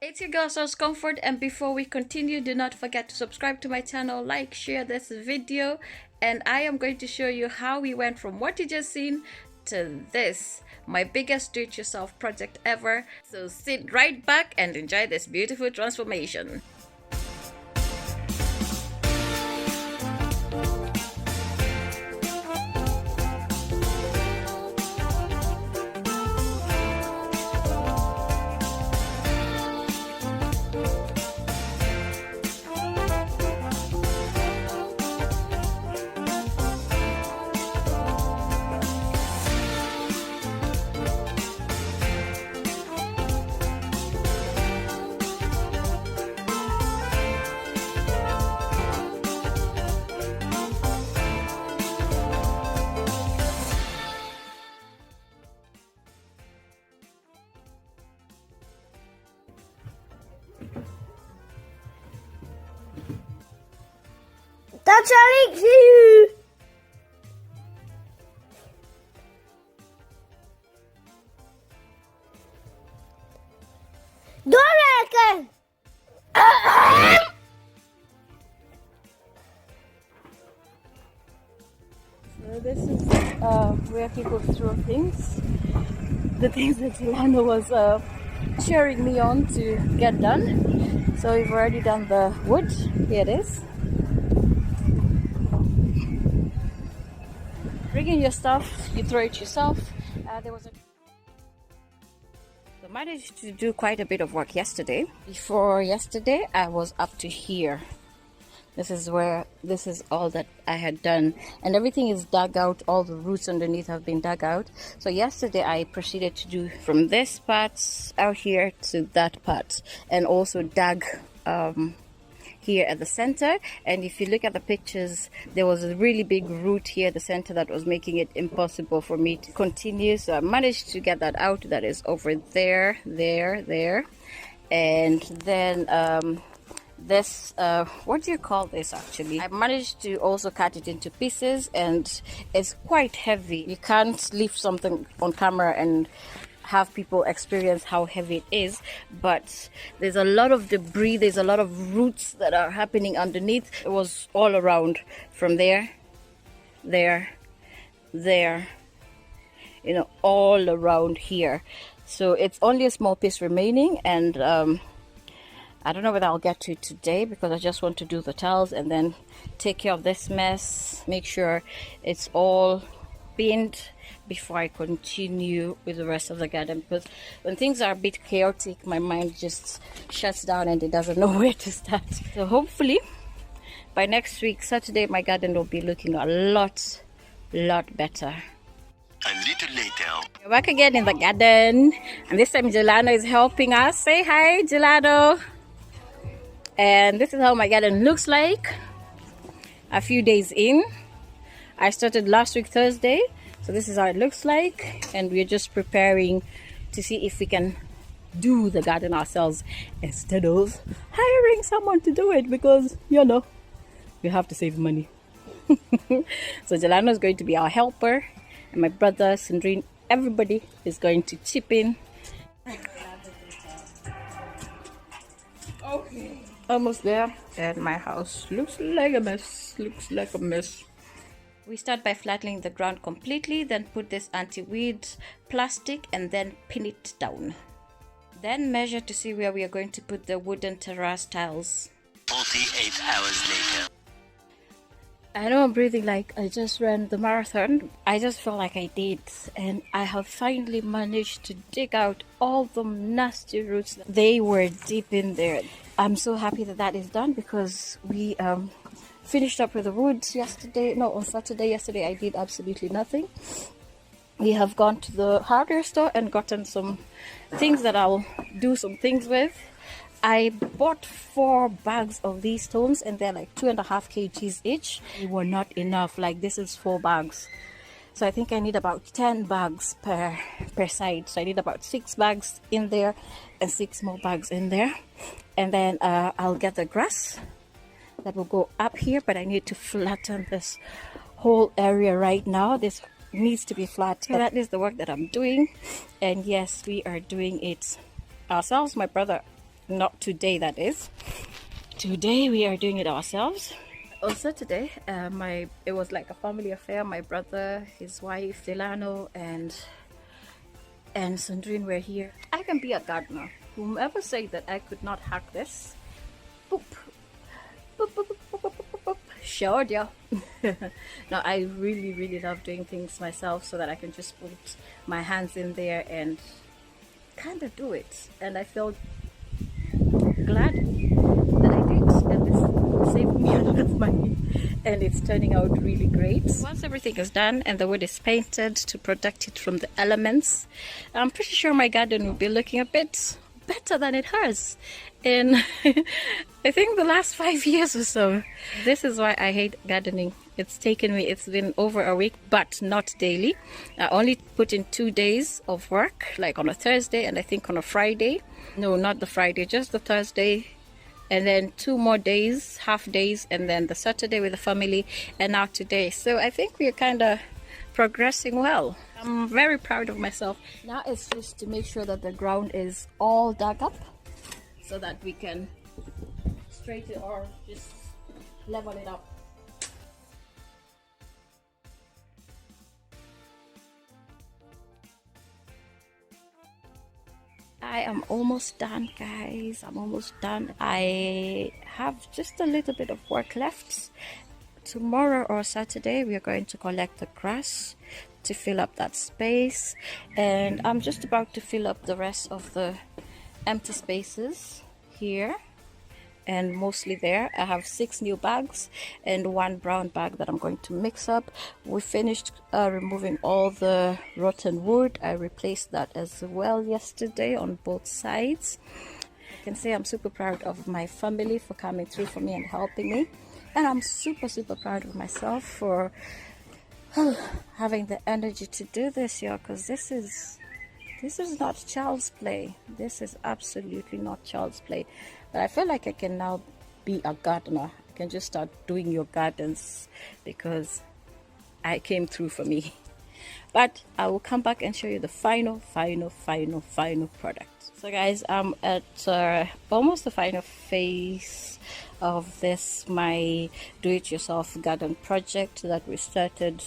It's your girl Source Comfort, and before we continue, do not forget to subscribe to my channel, like, share this video, and I am going to show you how we went from what you just seen to this, my biggest do-it-yourself project ever. So sit right back and enjoy this beautiful transformation. That's Alex you. Go So this is where people throw things. The things that Ilana was cheering me on to get done. So we've already done the wood. Here it is. Bring in your stuff, you throw it yourself. So managed to do quite a bit of work yesterday. Before yesterday, I was up to here. This is all that I had done, and everything is dug out. All the roots underneath have been dug out. So yesterday I proceeded to do from this part out here to that part, and also dug here at the center. And if you look at the pictures, there was a really big root here at the center that was making it impossible for me to continue. So I managed to get that out. That is over there, there, and then this what do you call this? Actually, I managed to also cut it into pieces, and it's quite heavy. You can't leave something on camera and have people experience how heavy it is, but there's a lot of debris, there's a lot of roots that are happening underneath. It was all around, from there, you know, all around here. So it's only a small piece remaining, and I don't know whether I'll get to it today, because I just want to do the tiles and then take care of this mess, make sure it's all binned before I continue with the rest of the garden. Because when things are a bit chaotic, my mind just shuts down and it doesn't know where to start. So hopefully by next week, Saturday, my garden will be looking a lot better. A little later. We're back again in the garden, and this time Jelano is helping us. Say hi, Jelano. And this is how my garden looks like a few days in. I started last week Thursday, so this is how it looks like, and we're just preparing to see if we can do the garden ourselves instead of hiring someone to do it, because you know we have to save money. So Jelano is going to be our helper, and my brother, Sandrine, everybody is going to chip in. Okay. Almost there, and my house looks like a mess. We start by flattening the ground completely, then put this anti-weed plastic and then pin it down. Then measure to see where we are going to put the wooden terrace tiles. 48 hours later. I know I'm breathing like I just ran the marathon. I just felt like I did, and I have finally managed to dig out all the nasty roots. They were deep in there. I'm so happy that that is done, because we finished up with the woods yesterday. No, on Saturday. Yesterday I did absolutely nothing. We have gone to the hardware store and gotten some things that I'll do some things with. I bought 4 bags of these stones, and they're like 2.5 kgs each. They were not enough. Like, this is 4 bags, so I think I need about 10 bags per side. So I need about 6 bags in there and 6 more bags in there, and then I'll get the grass that will go up here, but I need to flatten this whole area right now. This needs to be flat. So that is the work that I'm doing, and yes, we are doing it ourselves. My brother Not today, that is. Today we are doing it ourselves. Also today, it was like a family affair. My brother, his wife, Delano, and Sandrine were here. I can be a gardener. Whomever said that I could not hack this, boop, boop, boop, boop, boop, boop, boop, boop. Showed ya. Now I really love doing things myself, so that I can just put my hands in there and kind of do it. And I felt glad that I did, and this saved me a lot of money, and it's turning out really great. Once everything is done and the wood is painted to protect it from the elements, I'm pretty sure my garden will be looking a bit better than it has in I think the last 5 years or so. This is why I hate gardening. It's been over a week, but not daily. I only put in 2 days of work, like on a Thursday and I think on a Friday. No, not the Friday, just the Thursday, and then 2 more days, half days, and then the Saturday with the family, and now today. So I think we are kind of progressing well. I'm very proud of myself. Now it's just to make sure that the ground is all dug up so that we can straighten or just level it up. I am almost done, guys. I'm almost done. I have just a little bit of work left. Tomorrow or Saturday we are going to collect the grass to fill up that space, and I'm just about to fill up the rest of the empty spaces here and mostly there. I have 6 new bags and 1 brown bag that I'm going to mix up. We finished removing all the rotten wood. I replaced that as well yesterday on both sides. I can say I'm super proud of my family for coming through for me and helping me, and I'm super proud of myself for having the energy to do this, y'all, because this is not child's play. This is absolutely not child's play. But I feel like I can now be a gardener. I can just start doing your gardens because I came through for me. But I will come back and show you the final product. So guys, I'm at almost the final phase of this, my do-it-yourself garden project that we started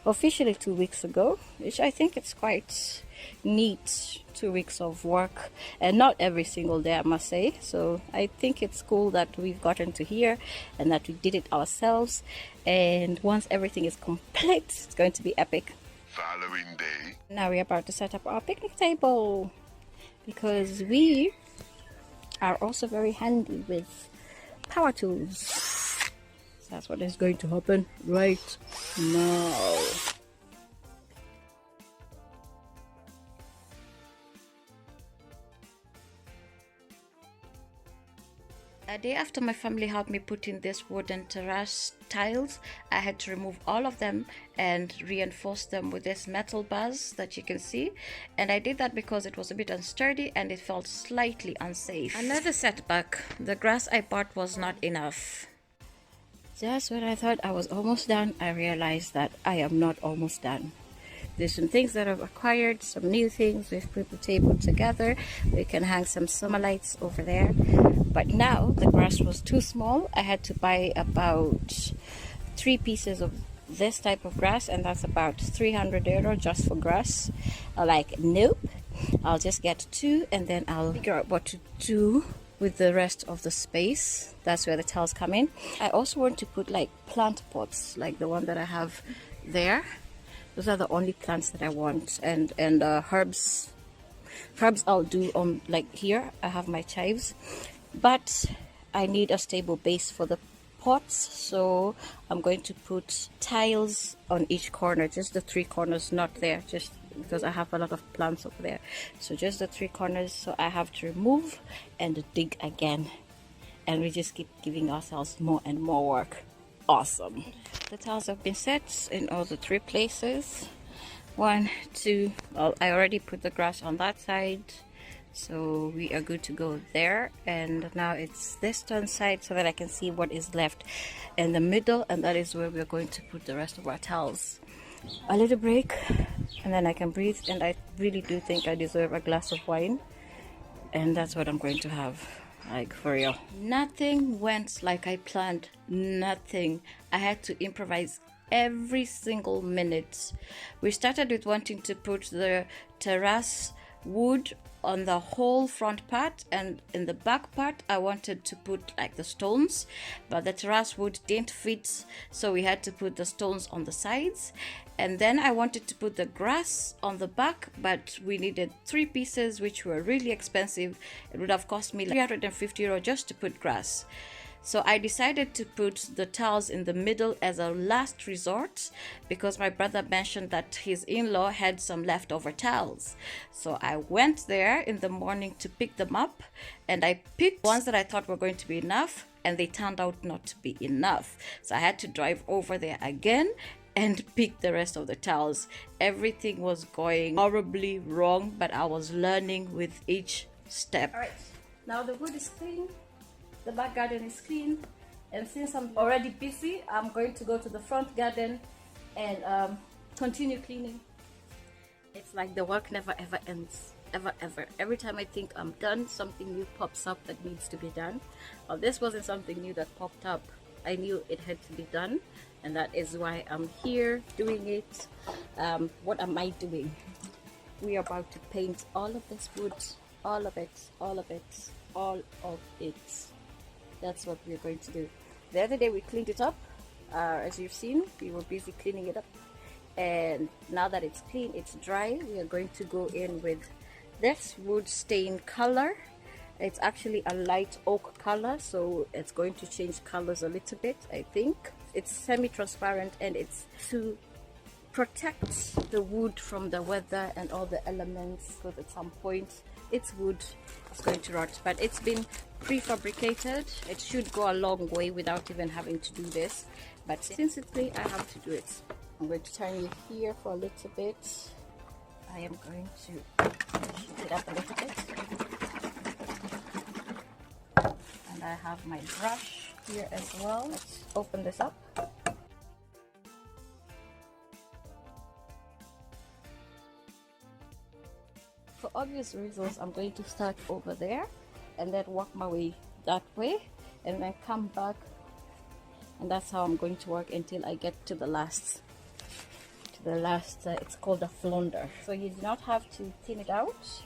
officially 2 weeks ago, which I think it's quite neat. 2 weeks of work, and not every single day, I must say. So I think it's cool that we've gotten to here and that we did it ourselves, and once everything is complete, it's going to be epic. Following day. Now we're about to set up our picnic table because we are also very handy with power tools. So that's what is going to happen right now. A day after my family helped me put in this wooden terrace tiles, I had to remove all of them and reinforce them with this metal bars that you can see. And I did that because it was a bit unsturdy and it felt slightly unsafe. Another setback, the grass I bought was not enough. Just when I thought I was almost done, I realized that I am not almost done. There's some things that I've acquired, some new things. We've put the table together. We can hang some summer lights over there. But now the grass was too small. I had to buy about 3 pieces of this type of grass, and that's about €300 just for grass. I'm like, nope, I'll just get 2 and then I'll figure out what to do with the rest of the space. That's where the tiles come in. I also want to put like plant pots, like the one that I have there. Those are the only plants that I want, and herbs I'll do on, like here I have my chives, but I need a stable base for the pots, so I'm going to put tiles on each corner, just the 3 corners, not there, just because I have a lot of plants over there. So just the 3 corners, so I have to remove and dig again, and we just keep giving ourselves more and more work. Awesome. The tiles have been set in all the 3 places. 1, 2, well, I already put the grass on that side, so we are good to go there. And now it's this turn side so that I can see what is left in the middle, and that is where we're going to put the rest of our tiles. A little break and then I can breathe, and I really do think I deserve a glass of wine. and that's what I'm going to have, like for real. Nothing went like I planned. Nothing. I had to improvise every single minute. We started with wanting to put the terrace wood on the whole front part, and in the back part I wanted to put like the stones, but the terrace wood didn't fit, so we had to put the stones on the sides. And then I wanted to put the grass on the back, but we needed 3 pieces, which were really expensive. It would have cost me like €350 just to put grass. So I decided to put the tiles in the middle as a last resort, because my brother mentioned that his in-law had some leftover tiles. So I went there in the morning to pick them up, and I picked ones that I thought were going to be enough, and they turned out not to be enough. So I had to drive over there again and pick the rest of the tiles. Everything was going horribly wrong, but I was learning with each step. All right, now the wood is clean. The back garden is clean, and since I'm already busy, I'm going to go to the front garden and continue cleaning. It's like the work never ever ends, ever. Every time I think I'm done, something new pops up that needs to be done. Well, this wasn't something new that popped up. I knew it had to be done, and that is why I'm here doing it. What am I doing? We are about to paint all of this wood, all of it. That's what we're going to do. The other day we cleaned it up. As you've seen, we were busy cleaning it up, and now that it's clean, it's dry, we are going to go in with this wood stain color. It's actually a light oak color, so it's going to change colors a little bit. I think it's semi-transparent, and it's to protect the wood from the weather and all the elements, because at some point it's wood, it's going to rot. But it's been prefabricated. It should go a long way without even having to do this, but since it's clean, I have to do it. I'm going to turn you here for a little bit. I am going to heat it up a little bit, and I have my brush here as well. Let's open this up. For obvious reasons, I'm going to start over there and then work my way that way, and then come back, and that's how I'm going to work until I get to the last it's called a flounder. So you do not have to thin it out,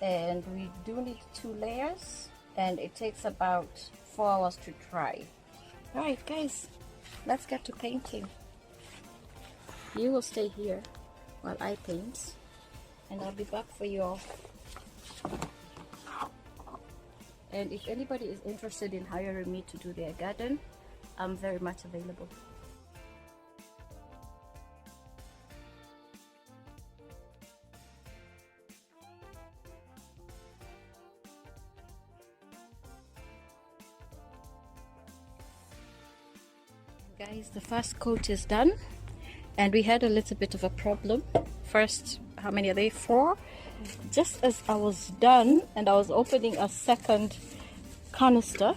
and we do need 2 layers, and it takes about 4 hours to dry. All right guys, let's get to painting. You will stay here while I paint, and I'll be back for you all. And if anybody is interested in hiring me to do their garden, I'm very much available. Guys, the first coat is done, and we had a little bit of a problem. First, how many are they? 4. Just as I was done and I was opening a second canister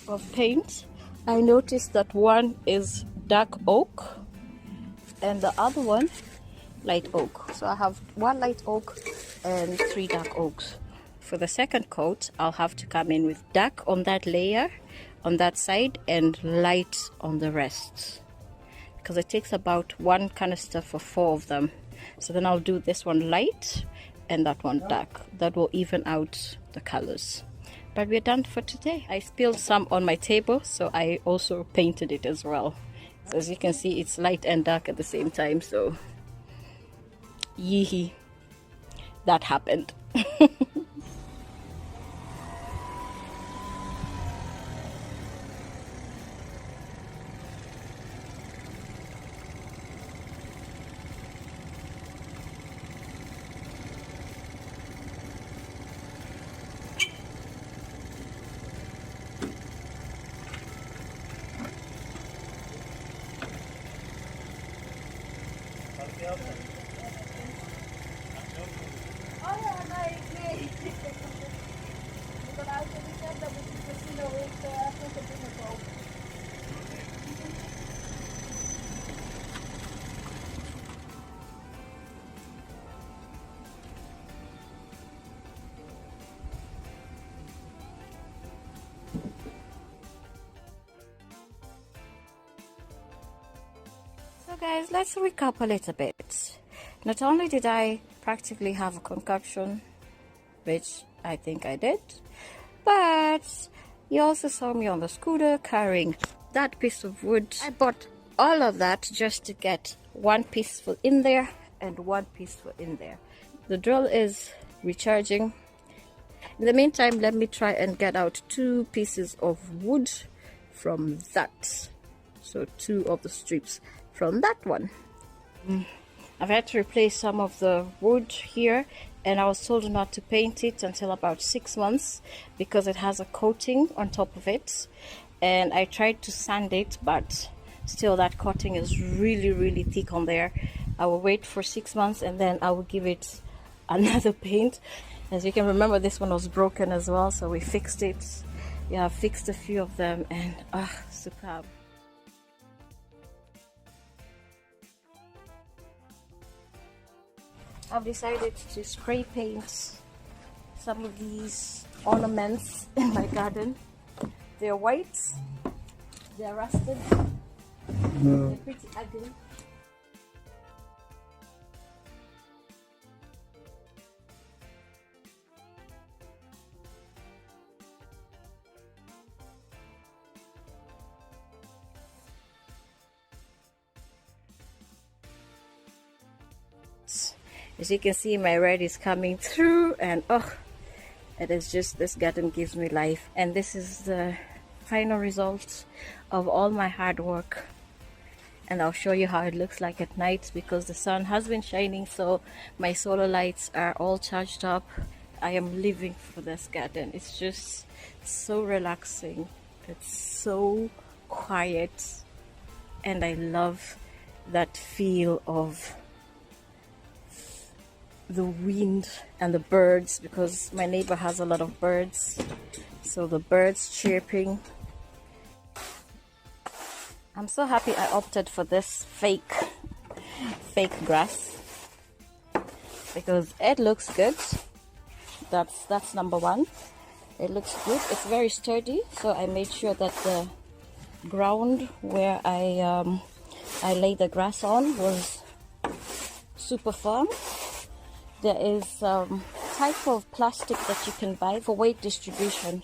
of paint, I noticed that one is dark oak and the other one light oak. So I have 1 light oak and 3 dark oaks. For the second coat, I'll have to come in with dark on that layer on that side and light on the rest, because it takes about 1 canister for 4 of them. So then I'll do this one light and that one dark. That will even out the colors. But we're done for today. I spilled some on my table, so I also painted it as well. So as you can see, it's light and dark at the same time. So yee, that happened. Guys, let's recap a little bit. Not only did I practically have a concoction, which I think I did, but you also saw me on the scooter carrying that piece of wood. I bought all of that just to get one pieceful in there and one pieceful in there. The drill is recharging. In the meantime, let me try and get out 2 pieces of wood from that. So 2 of the strips from that one. I've had to replace some of the wood here, and I was told not to paint it until about 6 months because it has a coating on top of it. And I tried to sand it, but still that coating is really thick on there. I will wait for 6 months and then I will give it another paint. As you can remember, this one was broken as well, so we fixed it. Yeah, I fixed a few of them, and superb. I've decided to spray paint some of these ornaments in my garden. They're white, they're rusted, they're pretty ugly. As you can see, my red is coming through, and it is just, this garden gives me life. And this is the final result of all my hard work, and I'll show you how it looks like at night because the sun has been shining, so my solar lights are all charged up. I am living for this garden. It's just so relaxing, it's so quiet, and I love that feel of the wind and the birds, because my neighbor has a lot of birds, so the birds chirping. I'm so happy I opted for this fake grass because it looks good. That's number one. It looks good, it's very sturdy, so I made sure that the ground where I laid the grass on was super firm. There is type of plastic that you can buy for weight distribution.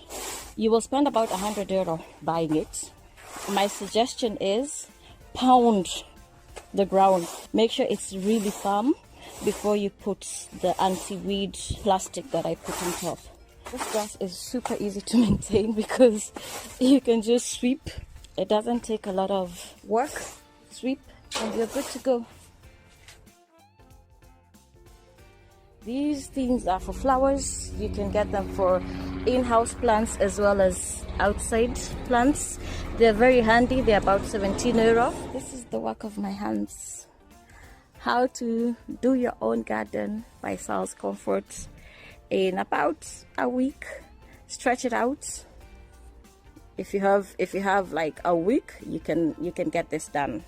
You will spend about €100 buying it. My suggestion is pound the ground. Make sure it's really firm before you put the anti-weed plastic that I put on top. This grass is super easy to maintain because you can just sweep. It doesn't take a lot of work. Sweep and you're good to go. These things are for flowers. You can get them for in-house plants as well as outside plants. They're very handy. They're about €17. This is the work of my hands. How to do your own garden by Sal's Comfort in about a week. Stretch it out. If you have like a week, you can get this done.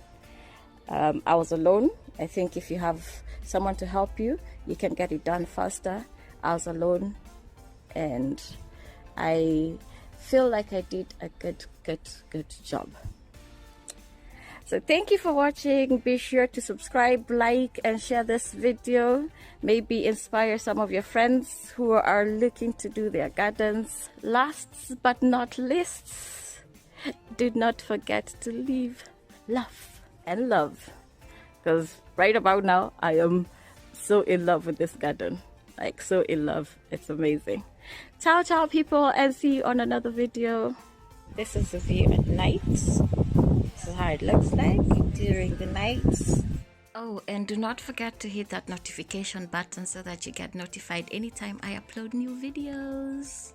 I was alone. I think if you have someone to help you, you can get it done faster. I was alone, and I feel like I did a good job. So thank you for watching. Be sure to subscribe, like, and share this video. Maybe inspire some of your friends who are looking to do their gardens. Last but not least, do not forget to leave, laugh, and love. Because right about now, I am so in love with this garden. Like, so in love. It's amazing. Ciao, ciao, people, and see you on another video. This is the view at night. This is how it looks like during the night. Oh, and do not forget to hit that notification button so that you get notified anytime I upload new videos.